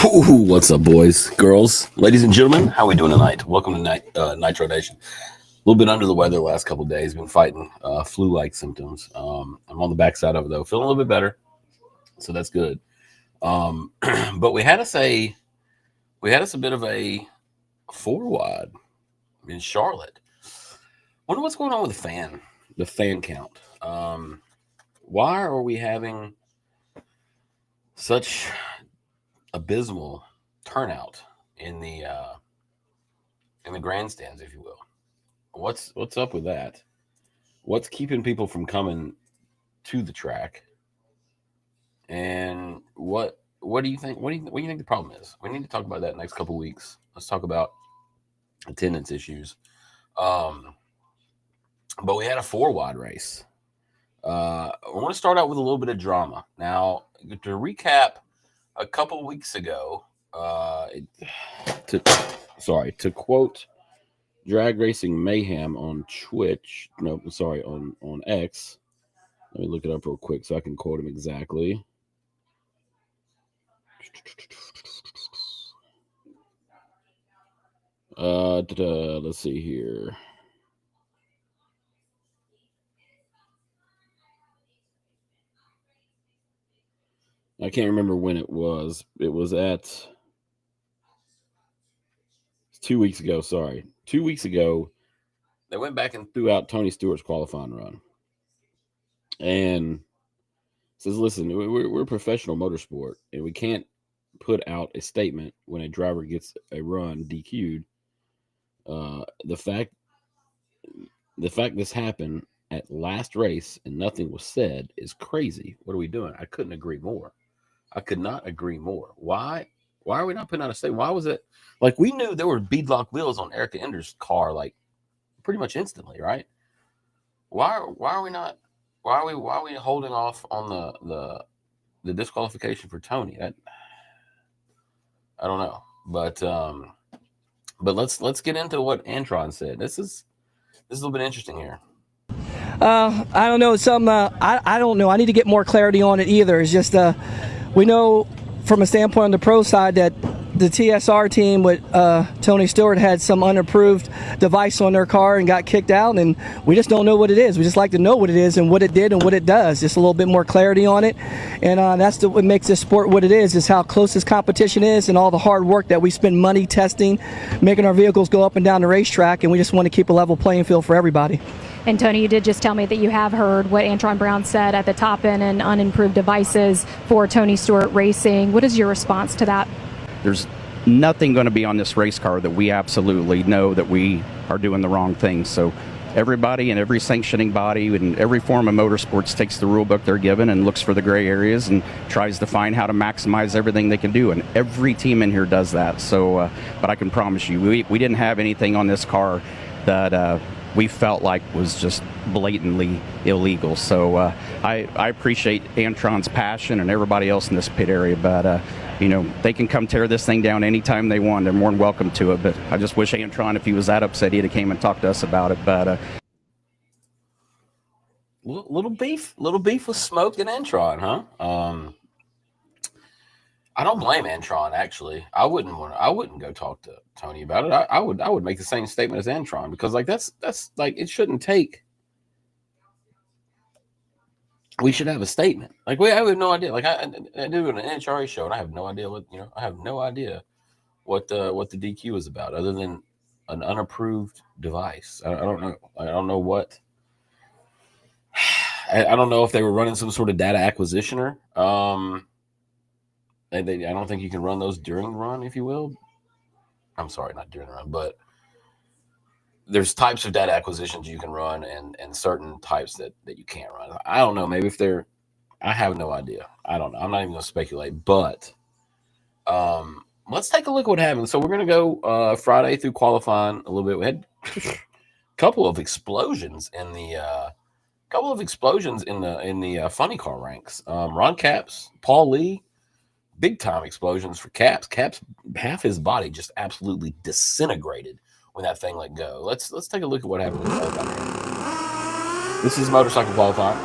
Ooh, what's up, boys, girls, ladies and gentlemen? How we doing tonight? Welcome to Nitro Nation. A little bit under the weather the last couple of days. Been fighting flu-like symptoms. I'm on the backside of it though, feeling a little bit better, so that's good. But we had us a bit of a 4-wide in Charlotte. Wonder what's going on with the fan count. Why are we having such abysmal turnout in the grandstands, if you will? What's up with that? What's keeping people from coming to the track? And what do you think? What do you think the problem is? We need to talk about that next couple of weeks. Let's talk about attendance issues. But we had a 4-wide race. I want to start out with a little bit of drama. Now, to recap, a couple of weeks ago, to quote Drag Racing Mayhem on Twitch, on X. Let me look it up real quick so I can quote him exactly. Let's see here. I can't remember when it was. It was 2 weeks ago. Sorry. 2 weeks ago, they went back and threw out Tony Stewart's qualifying run. And says, listen, we're professional motorsport, and we can't put out a statement when a driver gets a run DQ'd. The fact this happened at last race and nothing was said is crazy. What are we doing? I couldn't agree more. I could not agree more. Why are we not putting out a statement? Why was it like we knew there were beadlock wheels on Erica Ender's car like pretty much instantly, right? Why are we not? Why are we holding off on the disqualification for Tony? I don't know, but let's get into what Antron said. This is a little bit interesting here. I don't know. I don't know. I need to get more clarity on it either. It's just we know from a standpoint on the pro side that the TSR team with Tony Stewart had some unapproved device on their car and got kicked out, and we just don't know what it is. We just like to know what it is and what it did and what it does. Just a little bit more clarity on it, and that's what makes this sport what it is how close this competition is and all the hard work that we spend money testing, making our vehicles go up and down the racetrack, and we just want to keep a level playing field for everybody. And Tony, you did just tell me that you have heard what Antron Brown said at the top end and unimproved devices for Tony Stewart Racing. What is your response to that? There's nothing going to be on this race car that we absolutely know that we are doing the wrong thing. So everybody and every sanctioning body and every form of motorsports takes the rule book they're given and looks for the gray areas and tries to find how to maximize everything they can do. And every team in here does that. So, but I can promise you, we didn't have anything on this car that we felt like was just blatantly illegal. So I appreciate Antron's passion and everybody else in this pit area, but they can come tear this thing down anytime they want. They're more than welcome to it, but I just wish Antron, if he was that upset, he'd have came and talked to us about it. But little beef with Smoke and Antron, huh? I don't blame Antron, actually. I wouldn't go talk to Tony about it. I would make the same statement as Antron, because like that's like it shouldn't take we should have a statement. Like I have no idea. Like I do an NHRA show, and I have no idea what I have no idea what the DQ is about, other than an unapproved device. I don't know. I don't know what. I don't know if they were running some sort of data acquisitioner. I don't think you can run those during the run, if you will. I'm sorry, not during the run, but there's types of data acquisitions you can run and certain types that you can't run. I don't know. Maybe if they're, I have no idea. I don't know. I'm not even going to speculate, but let's take a look at what happened. So we're going to go Friday through qualifying a little bit. We had a couple of explosions in the funny car ranks. Ron Capps, Paul Lee, big time explosions for Capps. Capps, half his body just absolutely disintegrated when that thing let go. Let's take a look at what happened with qualifying. This is motorcycle qualifying.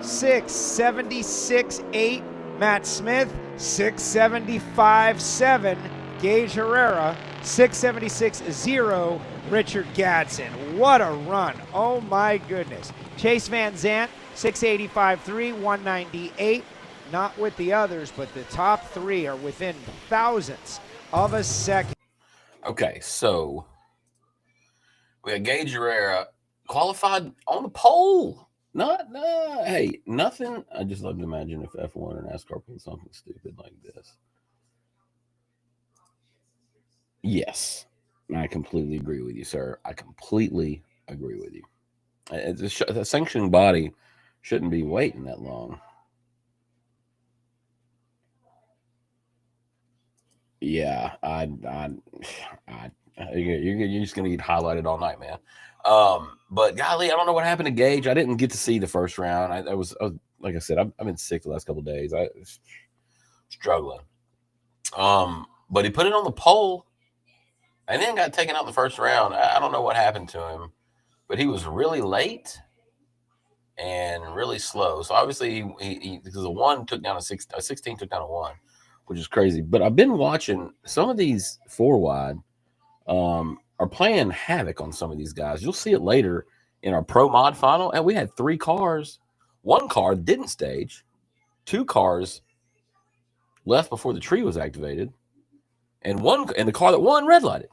.676.8 Matt Smith, 675.7 Gage Herrera, 676.0 Richard Gadsden. What a run. Oh my goodness. Chase Van Zandt, 685.3, 198. Not with the others, but the top three are within thousandths of a second. Okay, so we had Gage Herrera qualified on the pole. Hey, nothing. I just love to imagine if F1 or NASCAR pulled something stupid like this. Yes, I completely agree with you, sir. I completely agree with you. The sanctioning body shouldn't be waiting that long. Yeah, you're just gonna get highlighted all night, man. But golly, I don't know what happened to Gage. I didn't get to see the first round. I was like I said, I've been sick the last couple of days. I was struggling. But he put it on the pole and then got taken out in the first round. I don't know what happened to him, but he was really late and really slow. So obviously he because a 1 took down a 16 took down a 1, which is crazy. But I've been watching some of these 4-wide are playing havoc on some of these guys. You'll see it later in our pro mod final. And we had 3 cars. 1 car didn't stage. 2 cars left before the tree was activated. And the car that won red lighted.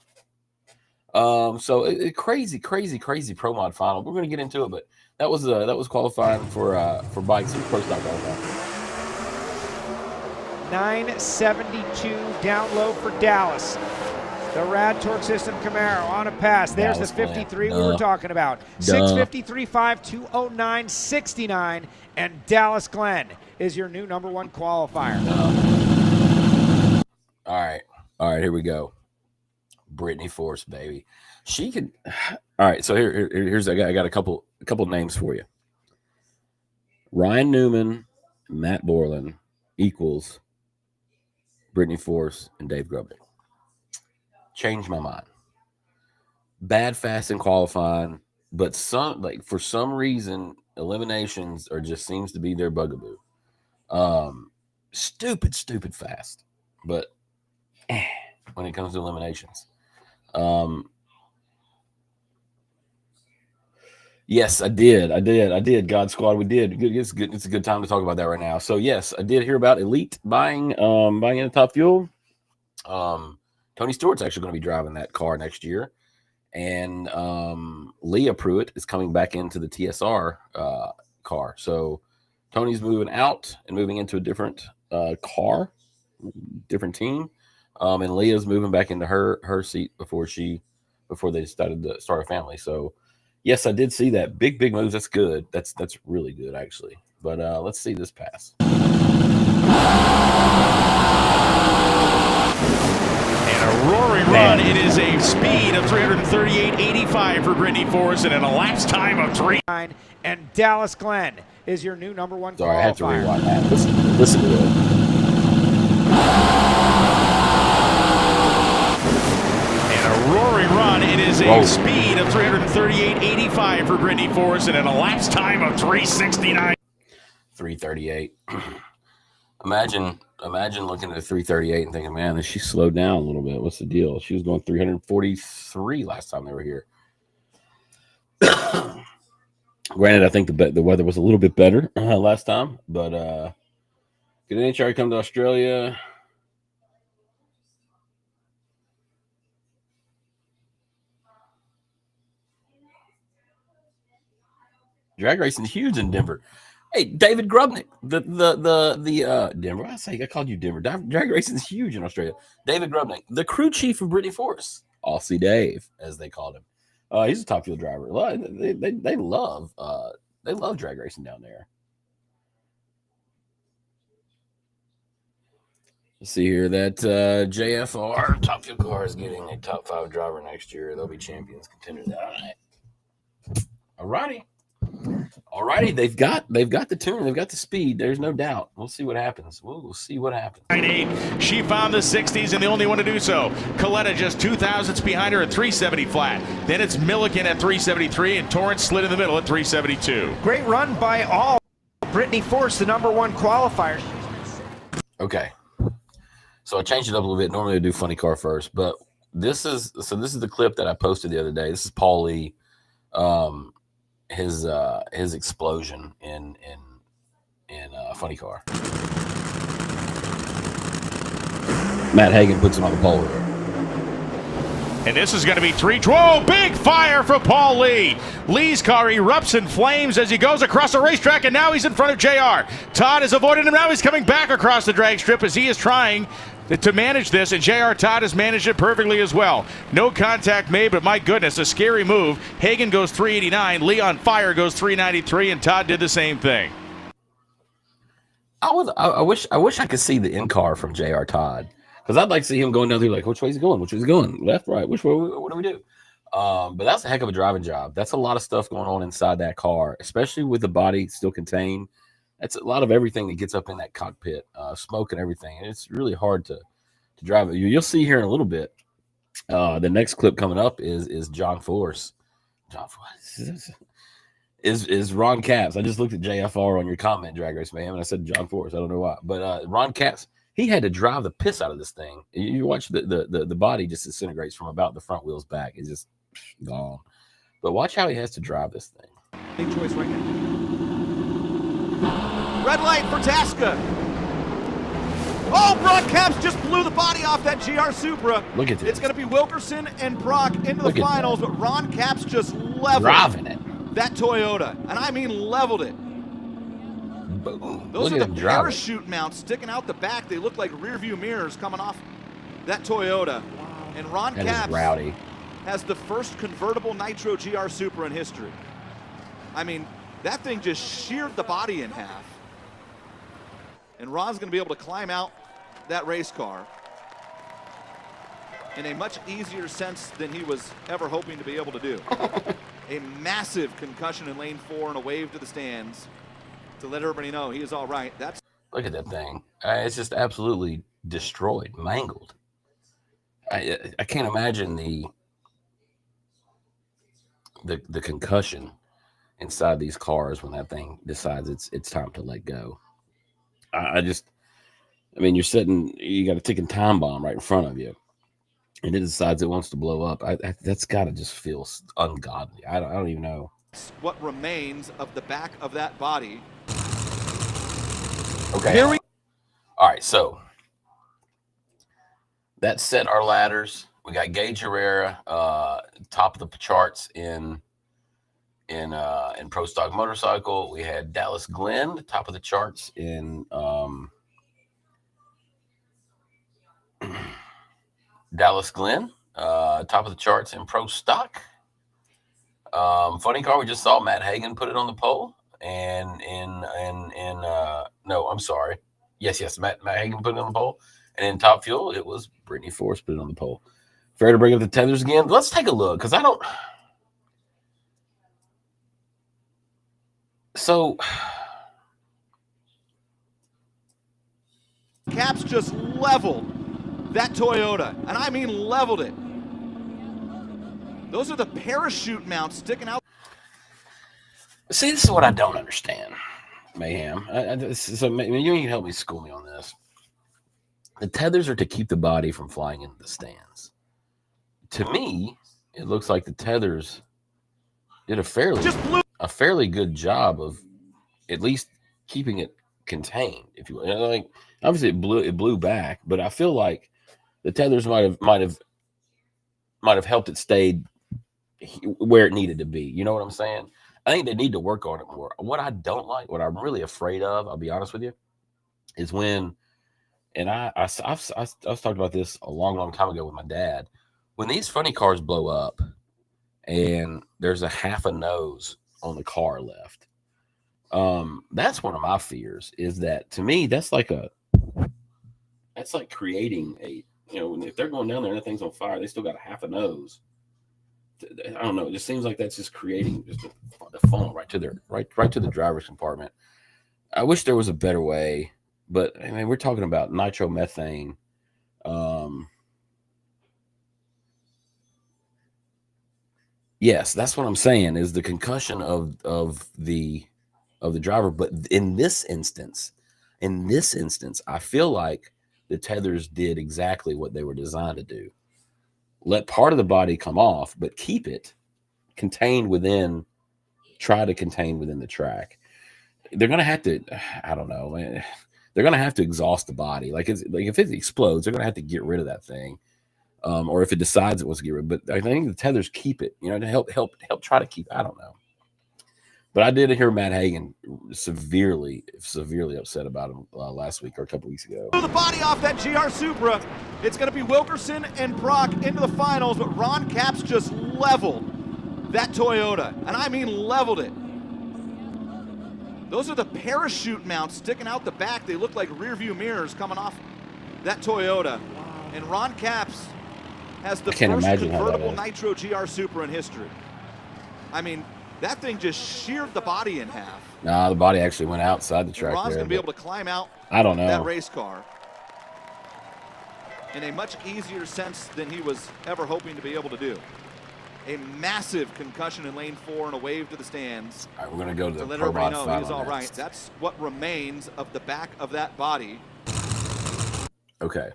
So crazy pro mod final. We're going to get into it, but that was qualifying for bikes and pro stock qualifying. 972 down low for Dallas. The Rad Torque System Camaro on a pass. There's the 53 we were talking about. 653.5, 209.69, and Dallas Glenn is your new #1 qualifier. All right, here we go. Brittany Force, baby. She could. All right, so here's I got a couple names for you. Ryan Newman, Matt Borland equals Brittany Force and Dave Grubnick. Changed my mind. Bad fast in qualifying, but for some reason eliminations just seems to be their bugaboo. Stupid fast, but when it comes to eliminations. Yes, I did. God Squad, we did. It's good. It's a good time to talk about that right now. So yes, I did hear about Elite buying in Top Fuel. Tony Stewart's actually going to be driving that car next year, and Leah Pruitt is coming back into the TSR car. So Tony's moving out and moving into a different car, different team, and Leah's moving back into her seat before they decided to start a family. So yes, I did see that. Big moves. That's good. That's really good actually. But let's see this pass. A roaring run. It is a speed of 338.85 for Brittany Force and an elapsed time of 3. And Dallas Glenn is your new #1 qualifier. Sorry, I had to rewind that. Listen to it. And a roaring run. It is a speed of 338.85 for Brittany Force and an elapsed time of 3:69. 3:38. Imagine looking at a 338 and thinking, man, she slowed down a little bit. What's the deal? She was going 343 last time they were here. Granted, I think the weather was a little bit better last time, but did NHRA come to Australia? Drag racing is huge in Denver. Hey, David Grubnick, the Denver. I called you Denver. Drag racing is huge in Australia. David Grubnick, the crew chief of Brittany Force, Aussie Dave, as they called him. He's a top fuel driver. They love drag racing down there. Let's see here that JFR top fuel car is getting a top 5 driver next year. They'll be champions, contenders. All righty. Alrighty, they've got the tune, they've got the speed. There's no doubt. We'll see what happens. We'll see what happens. 9.8. She found the 60s and the only one to do so. Coletta just 2,000ths behind her at 370 flat. Then it's Milliken at 373 and Torrance slid in the middle at 372. Great run by all. Brittany Force, the #1 qualifier. Okay, so I changed it up a little bit. Normally I do funny car first, but this is the clip that I posted the other day. This is Paul Lee. His explosion in funny car. Matt Hagan puts him on the pole here. And this is going to be 3-12. Big fire for Paul Lee. Lee's car erupts in flames as he goes across the racetrack, and now he's in front of JR. Todd has avoided him. Now he's coming back across the drag strip as he is trying to manage this, and JR Todd has managed it perfectly as well. No contact made, but my goodness, a scary move. Hagan goes 389, Lee on fire goes 393, and Todd did the same thing. I wish I could see the in-car from JR Todd, because I'd like to see him going down there like, which way is he going? Which way is he going? Left, right? Which way? What do we do? But that's a heck of a driving job. That's a lot of stuff going on inside that car, especially with the body still contained. That's a lot of everything that gets up in that cockpit, smoke and everything. And it's really hard to drive it. You'll see here in a little bit. The next clip coming up is John Force. John Force is Ron Capps. I just looked at JFR on your comment, Drag Race Mayhem, and I said John Force. I don't know why, but Ron Capps, he had to drive the piss out of this thing. You watch the body just disintegrates from about the front wheels back. It's just gone. But watch how he has to drive this thing. Big choice right now. Red light for Tasca. Oh, Brock Capps just blew the body off that GR Supra. Look at this. It's going to be Wilkerson and Brock into the finals, but Ron Capps just leveled driving it. That Toyota, and I mean leveled it. Boom. Those are the parachute mounts sticking out the back. They look like rear view mirrors coming off that Toyota. And Ron Capps has the first convertible nitro GR Supra in history. I mean, that thing just sheared the body in half. And Ron's going to be able to climb out that race car in a much easier sense than he was ever hoping to be able to do. A massive concussion in lane 4 and a wave to the stands to let everybody know he is all right. Look at that thing. It's just absolutely destroyed, mangled. I can't imagine the concussion inside these cars when that thing decides it's time to let go. I mean, you're sitting, you got a ticking time bomb right in front of you, and it decides it wants to blow up. That's got to just feel ungodly. I don't even know. What remains of the back of that body. Okay. All right, so that set our ladders. We got Gage Herrera, top of the charts in Pro Stock Motorcycle. We had Dallas Glenn, top of the charts in Dallas Glenn, top of the charts in Pro Stock. Funny car, we just saw Matt Hagan put it on the pole, and no, I'm sorry. Yes, Matt Hagan put it on the pole, and in Top Fuel, it was Brittany Force put it on the pole. Fair to bring up the tethers again. Let's take a look, because I don't. So, Capps just leveled that Toyota, and I mean leveled it. Those are the parachute mounts sticking out. See, this is what I don't understand. mayhem. So you can help me school me on this. The tethers are to keep the body from flying into the stands. To me, it looks like the tethers did a fairly good job of at least keeping it contained, if you will. Like, obviously it blew back, but I feel like the tethers might have helped it stay where it needed to be. You know what I'm saying? I think they need to work on it more. What I don't like, what I'm really afraid of, I'll be honest with you, is when, and I've talked about this a long time ago with my dad, when these funny cars blow up and there's a half a nose on the car left. That's one of my fears, is that, to me, that's like creating a, if they're going down there and that thing's on fire, they still got a half a nose. I don't know. It just seems like that's just creating just the funnel right to the driver's compartment. I wish there was a better way, but I mean, we're talking about nitromethane. Yes, that's what I'm saying, is the concussion of the driver. But in this instance, I feel like the tethers did exactly what they were designed to do. Let part of the body come off, but keep it contained within, try to contain within the track. They're going to have to, I don't know, they're going to have to exhaust the body. Like if it explodes, they're going to have to get rid of that thing. Or if it decides it wants to get rid of it. But I think the tethers keep it, to help try to keep, I don't know. But I did hear Matt Hagan severely upset about him last week or a couple weeks ago. The body off that GR Supra. It's going to be Wilkerson and Brock into the finals, but Ron Capps just leveled that Toyota, and I mean leveled it. Those are the parachute mounts sticking out the back. They look like rear view mirrors coming off that Toyota. And Ron Capps has the first convertible Nitro GR Supra in history. I mean, that thing just sheared the body in half. Nah, the body actually went outside the track. Ron's going to be able to climb out I don't know. that race car in a much easier sense than he was ever hoping to be able to do. A massive concussion in lane 4 and a wave to the stands. All right, we're going to go to the let everybody know final he's all right. That's what remains of the back of that body. Okay.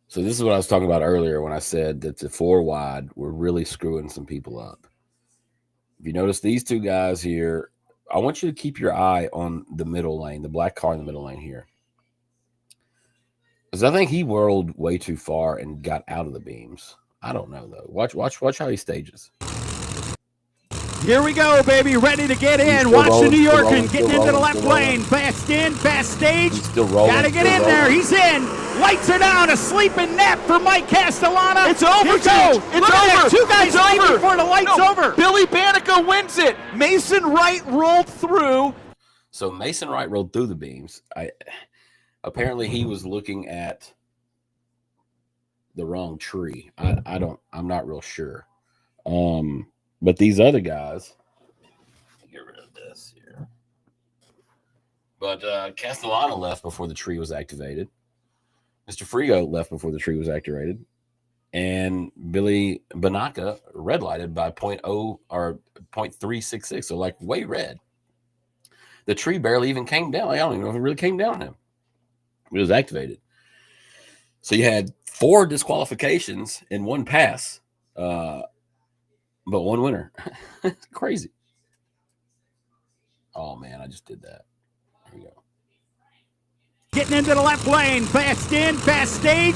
So this is what I was talking about earlier when I said that the 4 wide were really screwing some people up. If you notice these two guys here, I want you to keep your eye on the middle lane, the black car in the middle lane here. Because I think he whirled way too far and got out of the beams. I don't know, though. Watch how he stages. Here we go, baby. Ready to get in. Watch the New Yorker getting into the left lane. Fast in, fast stage. Gotta get in there. He's in. Lights are down. A sleeping nap for Mike Castellana. It's over, Joe. It's over. Two guys leaving before the light's over. Billy Banica wins it. Mason Wright rolled through. So Mason Wright rolled through the beams. Apparently he was looking at the wrong tree. I'm not real sure. But these other guys, get rid of this here. But Castellano left before the tree was activated. Mr. Frigo left before the tree was activated. And Billy Banaka red lighted by 0.0 or 0.366. So like way red. The tree barely even came down. I don't even know if it really came down on him. It was activated. So you had 4 disqualifications in one pass. But 1 winner. Crazy. Oh, man, I just did that. There we go. Getting into the left lane. Fast in, fast stage.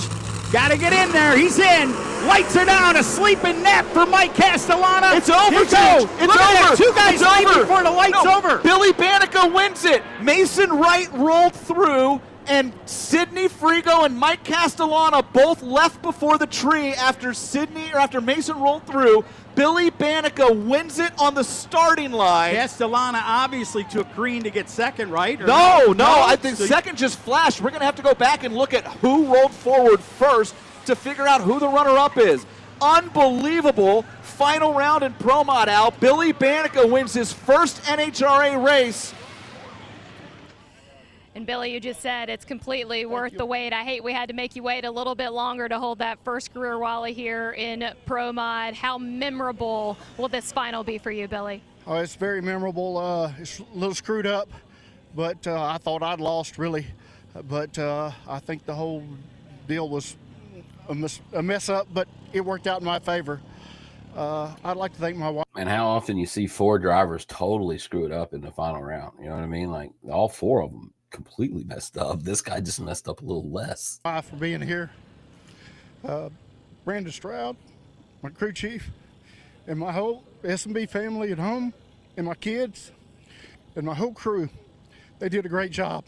Gotta get in there. He's in. Lights are down. A sleeping nap for Mike Castellana. It's over, Joe. It's over. Two guys leaving before the light's over. Billy Banica wins it. Mason Wright rolled through. And Sidney Frigo and Mike Castellana both left before the tree after Mason rolled through. Billy Banica wins it on the starting line. Castellana obviously took green to get second, right? No, I think second just flashed. We're going to have to go back and look at who rolled forward first to figure out who the runner-up is. Unbelievable final round in Pro Mod, Al. Billy Banica wins his first NHRA race. And Billy, you just said it's completely worth the wait. I hate we had to make you wait a little bit longer to hold that first career Wally here in Pro Mod. How memorable will this final be for you, Billy? Oh, it's very memorable. It's a little screwed up, but I thought I'd lost, really. But I think the whole deal was a mess up, but it worked out in my favor. I'd like to thank my wife. And how often you see 4 drivers totally screw it up in the final round? You know what I mean? Like, all 4 of them completely messed up. This guy just messed up a little less. For being here. Brandon Stroud, my crew chief, and my whole S&B family at home, and my kids, and my whole crew. They did a great job.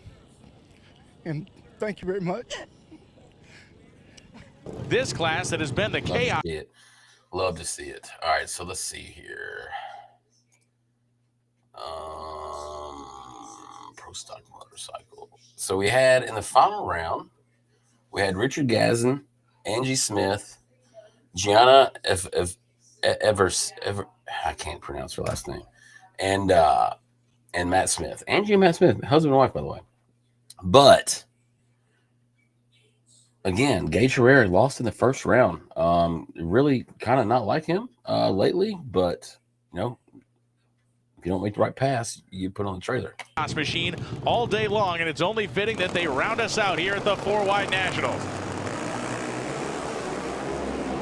And thank you very much. This class that has been the chaos. Love to see it. All right, so let's see here. Pro stock motorcycle. So we had in the final round, we had Richard Gazin, Angie Smith, Gianna Evers, I can't pronounce her last name, and Matt Smith. Angie and Matt Smith, husband and wife, by the way. But again, Gage Herrera lost in the first round. Really kind of not like him lately, but you know, if you don't make the right pass, you put on the trailer. Machine all day long, and it's only fitting that they round us out here at the 4-Wide Nationals.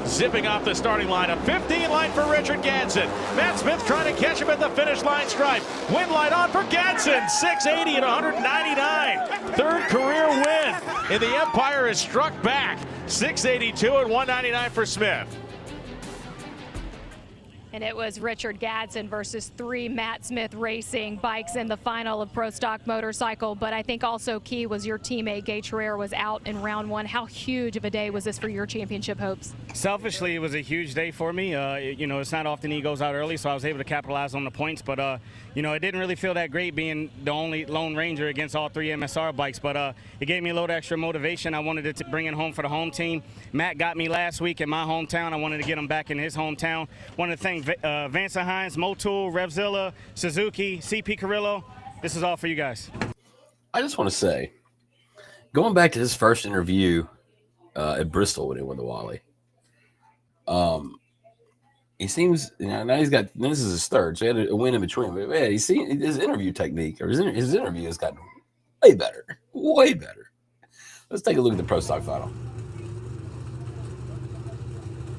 Zipping off the starting line, a 15 line for Richard Gadsden. Matt Smith trying to catch him at the finish line stripe. Wind light on for Gadsden, 680 at 199. Third career win, and the Empire is struck back. 682 at 199 for Smith. And it was Richard Gadsden versus 3 Matt Smith Racing bikes in the final of Pro Stock Motorcycle. But I think also key was your teammate Gage Herrera was out in round 1. How huge of a day was this for your championship hopes? Selfishly, it was a huge day for me. You know, it's not often he goes out early, so I was able to capitalize on the points. But, you know, it didn't really feel that great being the only Lone Ranger against all 3 MSR bikes. But it gave me a little extra motivation. I wanted to bring it home for the home team. Matt got me last week in my hometown. I wanted to get him back in his hometown. Wanted to thank Vance Hines, Motul, Revzilla, Suzuki, CP Carrillo. This is all for you guys. I just want to say, going back to his first interview at Bristol when he won the Wally, he seems, you know, now he's got, this is his third, so he had a win in between. But man, he's seen his interview technique, or his interview has gotten way better, way better. Let's take a look at the Pro Stock final.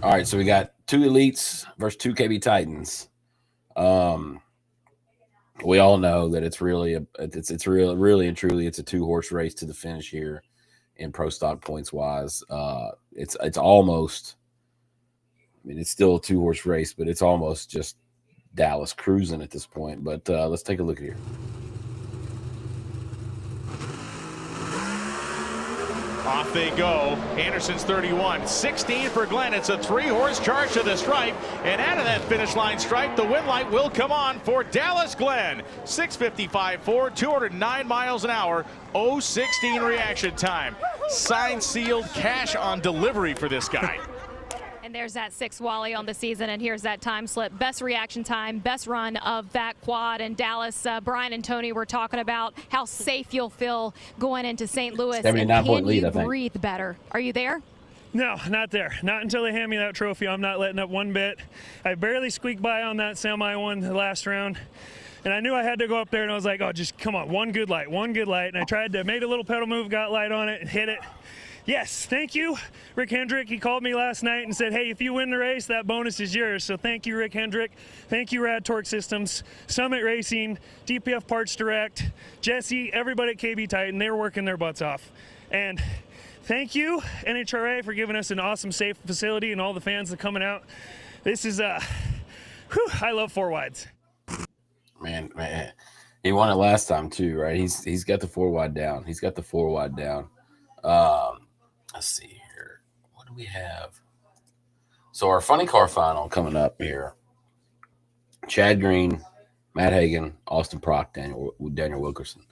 All right, so we got 2 elites versus 2 KB Titans. We all know that it's really really and truly it's a 2-horse race to the finish here in Pro Stock points wise. It's almost, I mean, it's still a 2-horse race, but it's almost just Dallas cruising at this point. But let's take a look at here. Off they go. Anderson's 31. 16 for Glenn. It's a 3-horse charge to the stripe. And out of that finish line stripe, the wind light will come on for Dallas Glenn. 6:55.4, 209 miles an hour, 0:16 reaction time. Signed, sealed, cash on delivery for this guy. And there's that 6th Wally on the season, and here's that time slip. Best reaction time, best run of that quad. And Dallas, Brian and Tony were talking about how safe you'll feel going into St. Louis. 79-point lead, I think. Breathe better. Are you there? No, not there. Not until they hand me that trophy. I'm not letting up one bit. I barely squeaked by on that semi one the last round. And I knew I had to go up there, and I was like, oh, just come on, one good light, one good light. And I tried to make a little pedal move, got light on it, and hit it. Yes, thank you, Rick Hendrick. He called me last night and said, hey, if you win the race, that bonus is yours. So thank you, Rick Hendrick. Thank you, Rad Torque Systems, Summit Racing, DPF Parts Direct, Jesse, everybody at KB Titan. They were working their butts off. And thank you, NHRA, for giving us an awesome, safe facility and all the fans that are coming out. This is, I love 4-wides. Man, he won it last time too, right? He's got the 4-wide down. He's got the 4-wide down. Let's see here. What do we have? So our funny car final coming up here. Chad Green, Matt Hagan, Austin Prock, Daniel Wilkerson.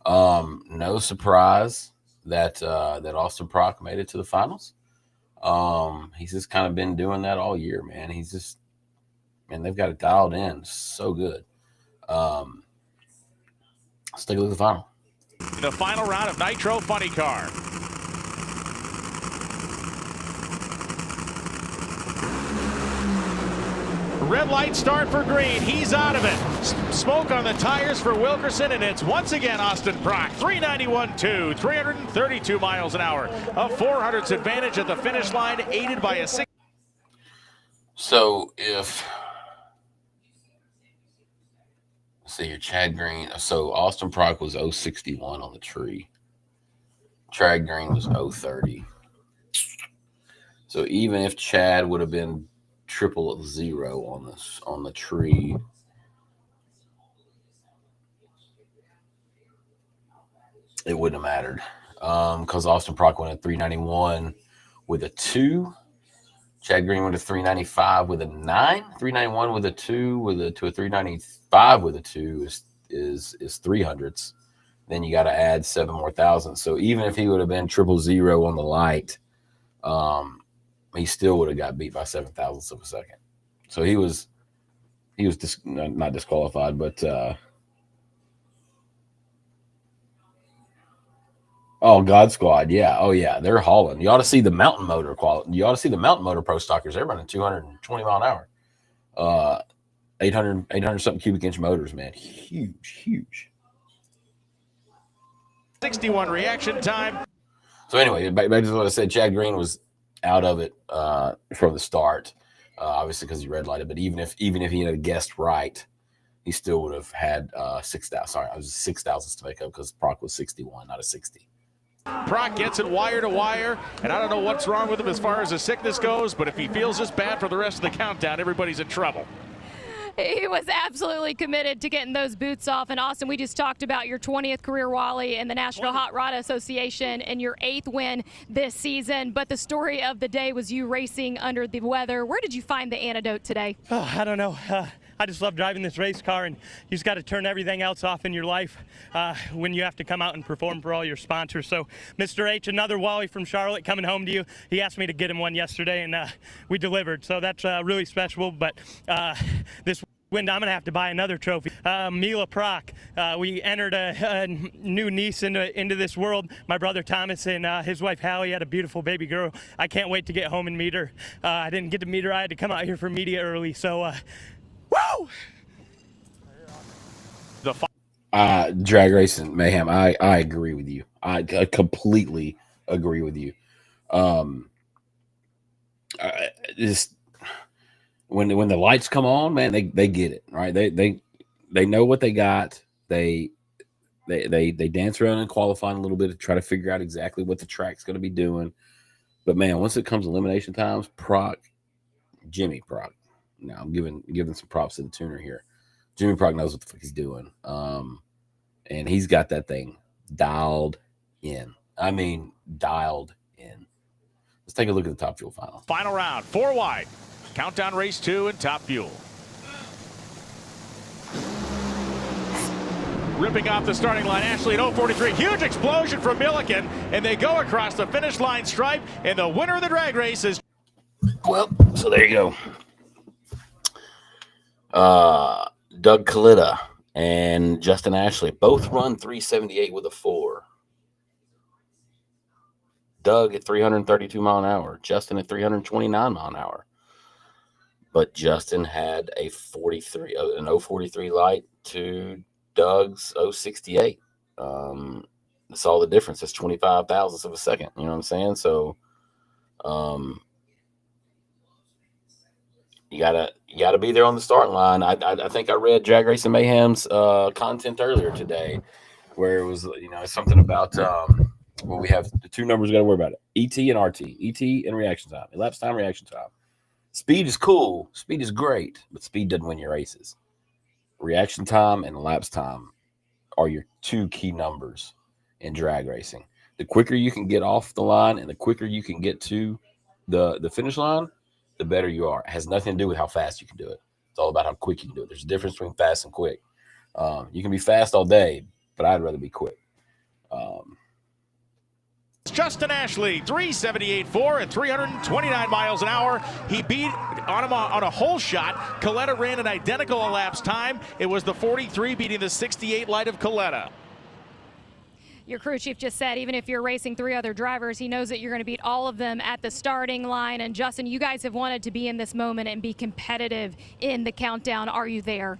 No surprise that Austin Prock made it to the finals. He's just kind of been doing that all year, man. They've got it dialed in so good. Let's take a look at the final. The final round of Nitro Funny Car. Red light start for Green. He's out of it. Smoke on the tires for Wilkerson, and it's once again Austin Prock. 391.2, 332 miles an hour. A 400s advantage at the finish line, aided by a 6. So if, let's see here, Chad Green. So Austin Prock was 061 on the tree. Chad Green was 030. So even if Chad would have been 000 on the tree, it wouldn't have mattered, because Austin Prock went at 391 with a 2. Chad Green went to 395 with a 9. 391 with a 2 to a 395 with a 2 is 300s. Then you got to add 7 more thousand. So even if he would have been 000 on the light, he still would have got beat by 7 thousandths of a second. So he was not disqualified, but oh, God Squad, yeah, oh yeah, they're hauling. You ought to see the mountain motor quality. You ought to see the mountain motor pro stockers. They're running 220 mile an hour, 800 something cubic inch motors, man, huge. 61 reaction time. So anyway, back to what I said. Chad Green was out of it from the start, obviously because he red lighted. But even if he had guessed right, he still would have had 6,000. Sorry, I was 6 thousandths to make up because Proc was 61, not a 60. Proc gets it wire to wire, and I don't know what's wrong with him as far as his sickness goes, but if he feels this bad for the rest of the countdown, everybody's in trouble. He was absolutely committed to getting those boots off. And Austin, we just talked about your 20th career Wally in the National Hot Rod Association and your 8th win this season. But the story of the day was you racing under the weather. Where did you find the antidote today? Oh, I don't know. I just love driving this race car, and you just got to turn everything else off in your life when you have to come out and perform for all your sponsors. So, Mr. H, another Wally from Charlotte coming home to you. He asked me to get him one yesterday, and we delivered. So that's really special. But this weekend, I'm going to have to buy another trophy. Mila Proc, we entered a new niece into this world. My brother Thomas and his wife Hallie had a beautiful baby girl. I can't wait to get home and meet her. I didn't get to meet her. I had to come out here for media early. So, woo! Drag Racing Mayhem, I agree with you. I completely agree with you. Just when the lights come on, man, they get it, right? They know what they got. They dance around and qualifying a little bit to try to figure out exactly what the track's going to be doing. But man, once it comes to elimination times, Jimmy Proc. Now I'm giving some props to the tuner here. Jimmy Proc knows what the fuck he's doing. And he's got that thing dialed in. I mean, dialed in. Let's take a look at the Top Fuel final. Final round, 4 wide. Countdown race 2 and Top Fuel. Ripping off the starting line, Ashley at 043. Huge explosion from Milliken, and they go across the finish line stripe, and the winner of the drag race is... Well, so there you go. Doug Kalita and Justin Ashley both run 378 with a 4. Doug at 332 mile an hour, Justin at 329 mile an hour. But Justin had an 043 light to Doug's 068. That's all the difference. That's 25 thousandths of a second. You know what I'm saying? So you gotta be there on the starting line. I think I read Drag Racing Mayhem's content earlier today, where it was something about well, we have the 2 numbers we got to worry about: ET and RT. ET and reaction time, elapsed time, reaction time. Speed is cool, speed is great, but speed doesn't win your races. Reaction time and elapsed time are your 2 key numbers in drag racing. The quicker you can get off the line and the quicker you can get to the finish line, the better you are. It has nothing to do with how fast you can do it. It's all about how quick you can do it. There's a difference between fast and quick. You can be fast all day, but I'd rather be quick. Justin Ashley, 378.4 at 329 miles an hour. He beat on a whole shot. Coletta ran an identical elapsed time. It was the 43 beating the 68 light of Coletta. Your crew chief just said even if you're racing 3 other drivers, he knows that you're going to beat all of them at the starting line. And Justin, you guys have wanted to be in this moment and be competitive in the countdown. Are you there?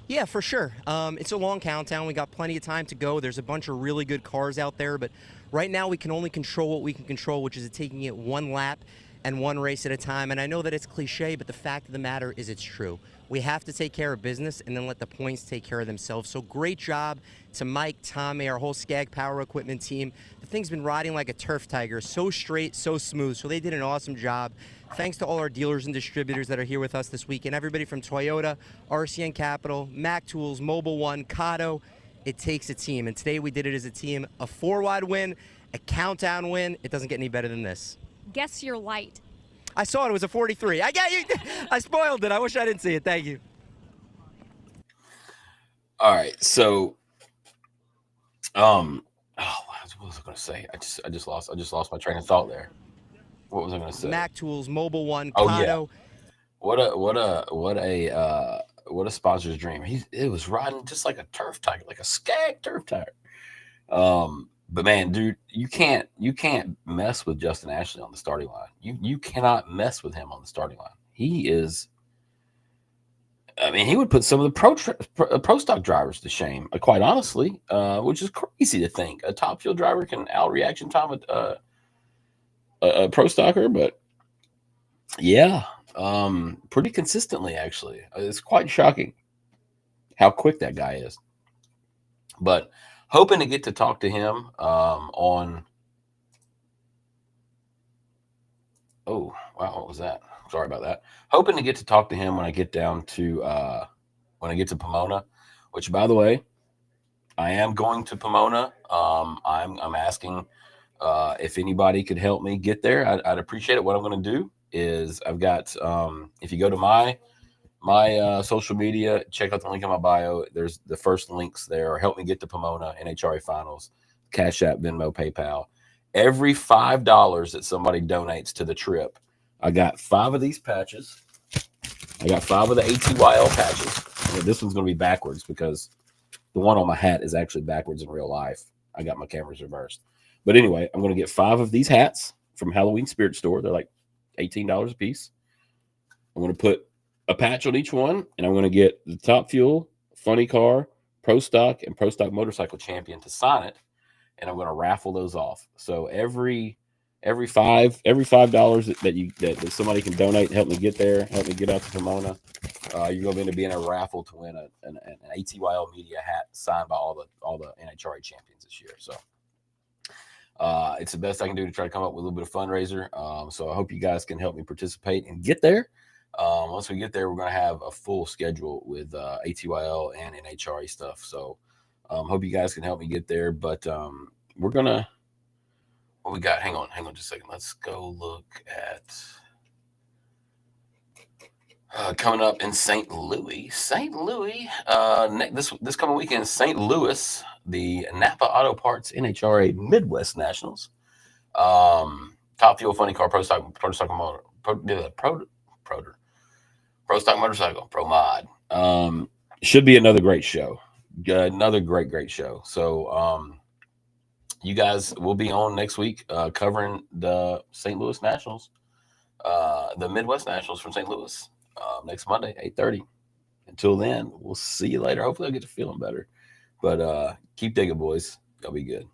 Yeah, for sure. It's a long countdown. We got plenty of time to go. There's a bunch of really good cars out there, but right now we can only control what we can control, which is taking it one lap and one race at a time. And I know that it's cliche, but the fact of the matter is it's true. We have to take care of business and then let the points take care of themselves. So great job to Mike, Tommy, our whole Skag Power Equipment team. The thing's been riding like a turf tiger, so straight, so smooth. So they did an awesome job. Thanks to all our dealers and distributors that are here with us this weekend. Everybody from Toyota, RCN Capital, Mac Tools, Mobile One, Kato. It takes a team, and today we did it as a team. A 4-wide win, a countdown win. It doesn't get any better than this. Guess your light. I saw it was a 43. I got you. I spoiled it. I wish I didn't see it. Thank you. All right, so, what was I going to say? I just lost my train of thought there. What was I going to say? Mac Tools, Mobile One, Oh Kato. Yeah. What a sponsor's dream. It was riding just like a turf tiger, like a Skag turf tiger. But man, dude, you can't mess with Justin Ashley on the starting line. You cannot mess with him on the starting line. He is. I mean, he would put some of the pro stock drivers to shame. Quite honestly, which is crazy to think a top fuel driver can out reaction time with a pro stocker, but yeah, pretty consistently actually. It's quite shocking how quick that guy is. But hoping to get to talk to him on. Oh wow, what was that? Sorry about that. Hoping to get to talk to him when I get down to Pomona, which by the way, I am going to Pomona. I'm asking if anybody could help me get there. I'd appreciate it. What I'm going to do is I've got if you go to my social media, check out the link in my bio. There's the first links there. Help me get to Pomona, NHRA Finals, Cash App, Venmo, PayPal. Every $5 that somebody donates to the trip, I got 5 of these patches. I got 5 of the ATYL patches. This one's going to be backwards because the one on my hat is actually backwards in real life. I got my cameras reversed. But anyway, I'm going to get 5 of these hats from Halloween Spirit Store. They're like $18 a piece. I'm going to put a patch on each one, and I'm going to get the Top Fuel, Funny Car, Pro Stock, and Pro Stock Motorcycle Champion to sign it, and I'm going to raffle those off. So every $5 that somebody can donate to help me get there, help me get out to Pomona, you're going to end up being a raffle to win an ATYL Media hat signed by all the NHRA champions this year. So it's the best I can do to try to come up with a little bit of fundraiser. So I hope you guys can help me participate and get there. Once we get there, we're going to have a full schedule with ATYL and NHRA stuff. So hope you guys can help me get there. But we're going to, what we got? Hang on just a second. Let's go look at coming up in St. Louis. This coming weekend, St. Louis, the Napa Auto Parts NHRA Midwest Nationals. Top Fuel, Funny Car, Pro Stock Motorcycle, Pro Mod. Should be another great show. Another great show. So you guys will be on next week covering the St. Louis Nationals, the Midwest Nationals from St. Louis next Monday, 8:30. Until then, we'll see you later. Hopefully I'll get to feeling better. But keep digging, boys. Y'all be good.